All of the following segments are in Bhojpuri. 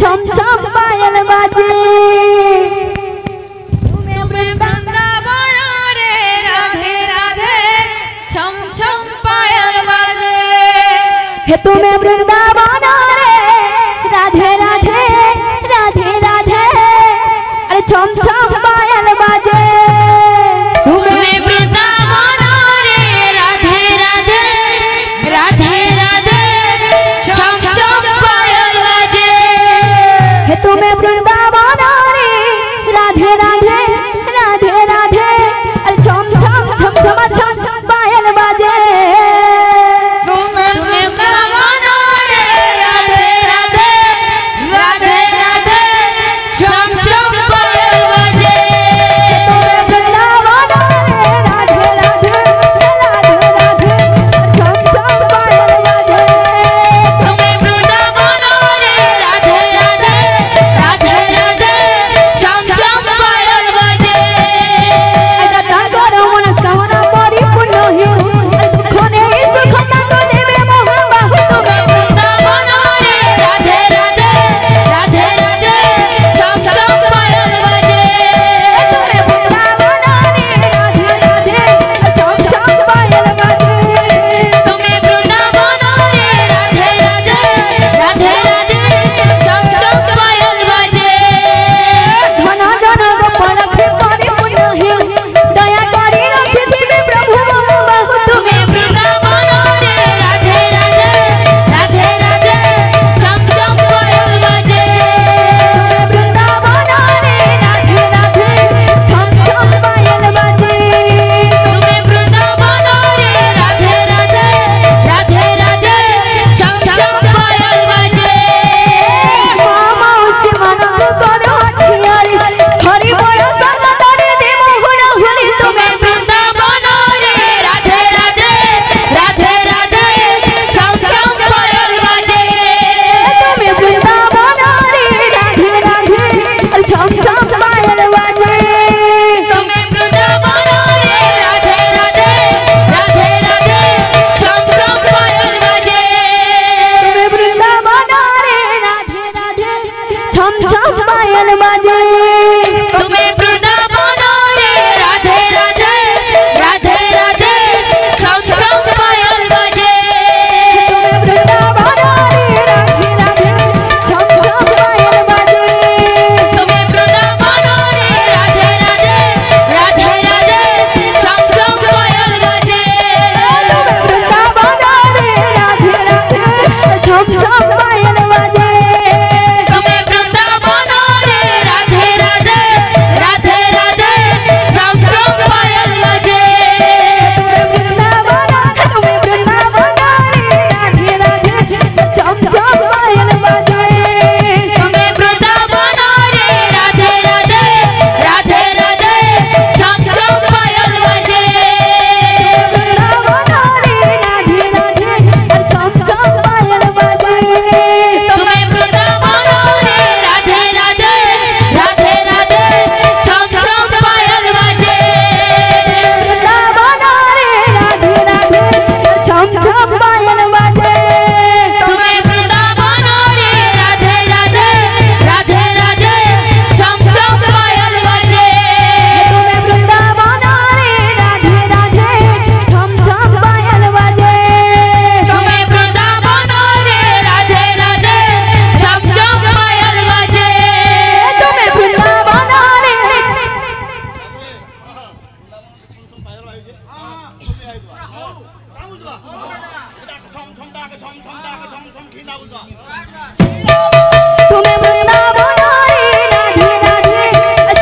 छम छम पायल बाजे तुम्हें वृंदावन रे राधे राधे छम छम पायल बाजे हे तुम्हें वृंदावन रे राधे राधे राधे राधे अरे छम छम पायल बाजे तुम्हें वृंदावन रे राधे राधे राधे राधे छम छम पायल बाजे हे तुम्हें वृंदावन रे राधे राधे राधे राधे अरे छम छम छम छम छम पायल बाजे तुम्हें वृंदावन रे राधे राधे राधे राधे छम छम पायल बाजे तुम्हें वृंदावन रे राधे राधे राधे राधे छम छम पायल बाजे तुम्हें वृंदावन रे राधे राधे राधे राधे छम छम पायल बाजे ऐसा तांगोरा मनस्कामना परिपूर्ण हो दुखने सुख तांगो देवे मोह बाहु तुम्हें वृंदावन रे राधे राधे राधे राधे छम छम पायल बाजे तुम्हें वृंदावन रे राधे राधे छम छम पायल बाजे तुम्हें वृंदावन रे राधे राधे राधे राधे छम छम पायल बाजे धन जन गोपाल परिपूर्ण हो दया करी रखी दिवे प्रभु मोह बाहु तुम्हें वृंदावन रे राधे राधे राधे राधे छम छम पायल बाजे वृंदावन रे राधे राधे छम छम पायल बाजे तुम्हें वृंदावन रे राधे राधे राधे राधे छम छम पायल बाजे मामा उसी मनक करो छियारी हरि बोल संगतरे देव हुड़ हुली तुम्हें वृंदावन रे राधे राधे राधे राधे छम छम पायल बाजे तुम्हें वृंदावन रे राधे राधे और छम छम पायल बाजे तुम्हें वृंदावन रे राधे राधे राधे राधे छम छम पायल बाजे तुम्हें वृंदावन रे राधे राधे छम छम पायल बाजे तुम्हें वृंदावन रे राधे राधे राधे राधे छम छम पायल बाजे तुम्हें वृंदावन रे राधे राधे छम छम पायल बाजे तुम्हें वृंदावन रे राधे राधे राधे राधे छम छम पायल बाजे वृंदावन रे राधे राधे छम छम पायल बाजे तुम्हें वृंदावन रे राधे राधे राधे राधे छम छम पायल बाजे वृंदावन तुम्हें वृंदावन रे राधे राधे छम छम पायल बाजे तुम्हें वृंदावन रे राधे राधे राधे राधे छम छम पायल बाजे वृंदावन रे राधे राधे छम छम पायल बाजे तुम्हें वृंदावन रे राधे राधे राधे राधे छम छम पायल बाजे वृंदावन रे राधे राधे छम छम पायल बाजे तुम्हें वृंदावन रे राधे राधे राधे राधे छम छम पायल बाजे तुम्हें वृंदावन रे राधे राधे छम छम पायल बाजे तुम्हें वृंदावन रे राधे राधे छम छम पायल बाजे तुम्हें वृंदावन रे तुम्हें वृंदावन रे राधे राधे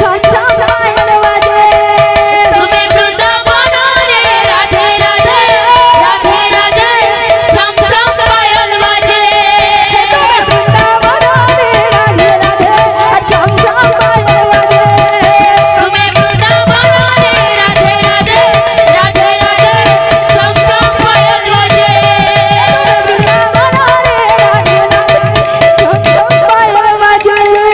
छम छम पायल बाजे तुम्हें वृंदावन रे राधे राधे राधे राधे छम छम पायल बाजे वृंदावन रे राधे राधे छम छम पायल बाजे तुम्हें वृंदावन रे राधे राधे राधे राधे छम छम पायल बाजे वृंदावन रे राधे राधे छम छम पायल बाजे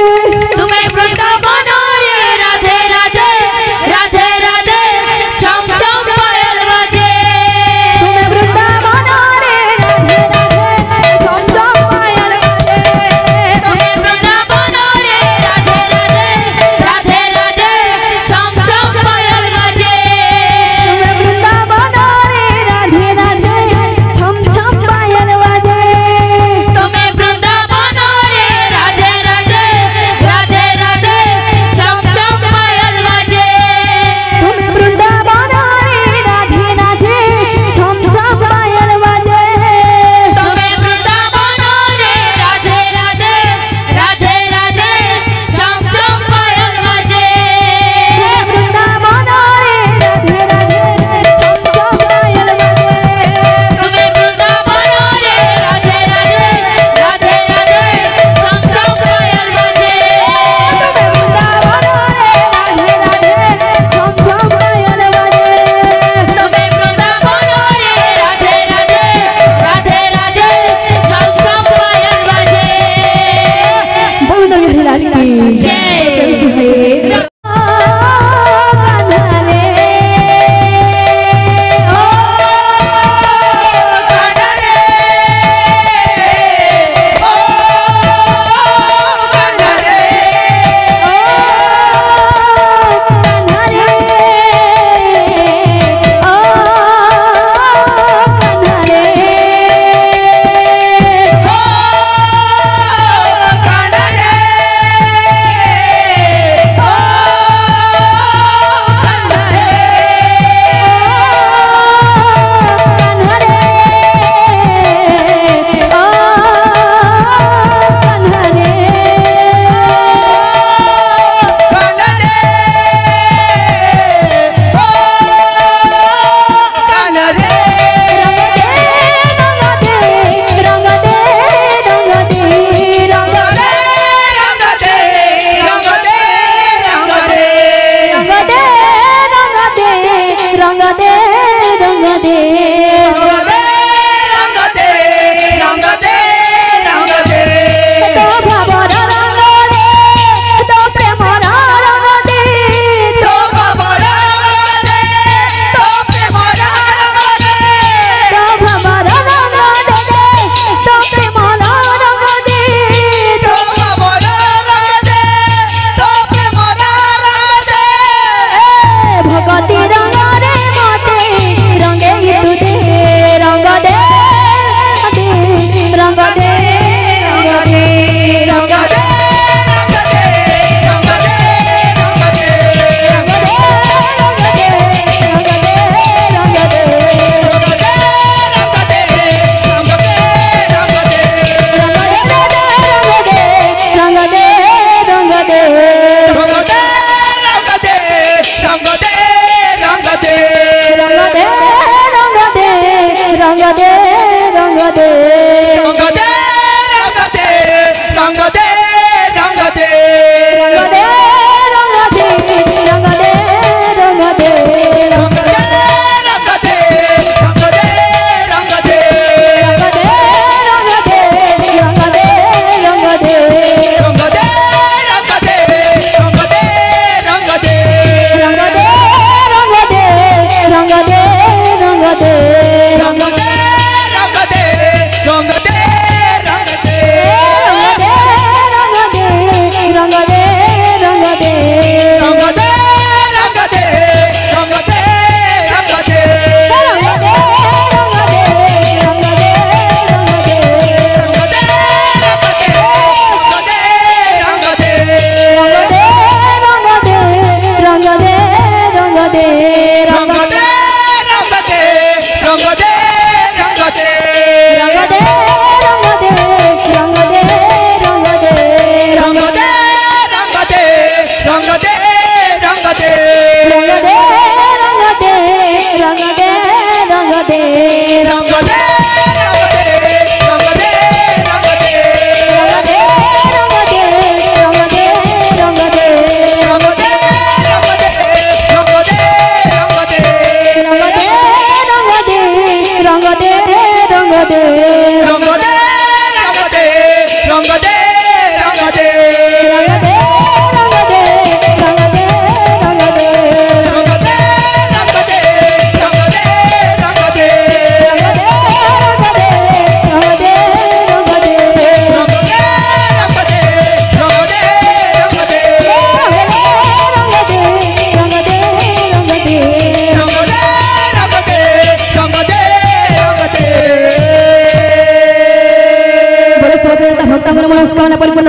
মনোকামনা পরিপূর্ণ